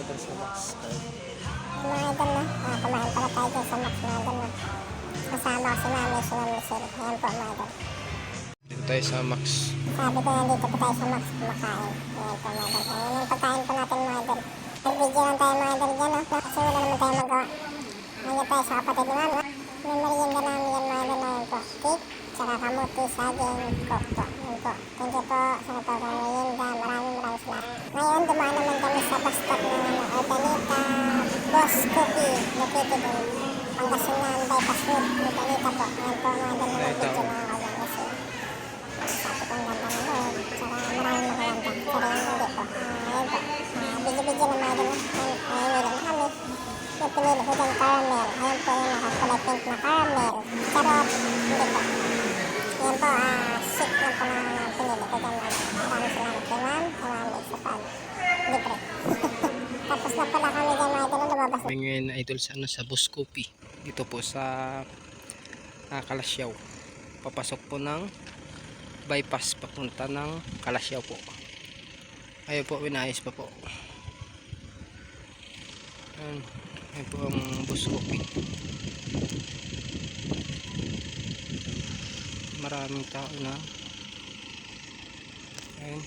idol sa Max Card. Mga idol na, kumain pala tayo dyan sa Max mga idol na. Kasama ko si Mami, si Mami Sir. Ayan po mga idol. Dito tayo sa Max. Sabi ko nandito po tayo sa Max kumakain. Ayan po mga idol. Ayan yung pagkain po natin mga idol. Nag-video lang tayo mga idol dyan, no? Kasi wala naman tayo magawa. Ngayon tayo sa kapatid ni Mami. May merienda namin yan mga idol na yun po. Cake, tsaka kamuti, saging, coke po. Yun po. Thank you po sa natawag merienda. Maraming salamat. Ngayon dumaan naman kami sa bus stop ng Urdaneta Boss Cookie. Located in Pangasinan Bypass Road. Urdaneta po. Ayan po mga idol na mag-video mga idol. Kasi sabi ko ang ganda ng road. Tsaka maraming magaganda. Pero yung hindi po. Ayan po. Video-video na mga idol na. Ayan yun kami. Yung pinili ko dyan caramel. Ayan po yung nakakulay pink na caramel. Charot. Hindi po. Ayan po. Sick lang po na pinili ko dyan. Maraming salamat kay ma'am. Maraming sa pag. Libre. Tapos na pala kami dyan mga idol na lumabas. Kami ngayon idol sa, sa Boss Cookie. Dito po sa Kalasyaw. Papasok po ng bypass papunta ng Kalasyaw po. Ayun po, winayos pa po. Ayun po ang Boss Cookie. Maraming tao na. Ayun.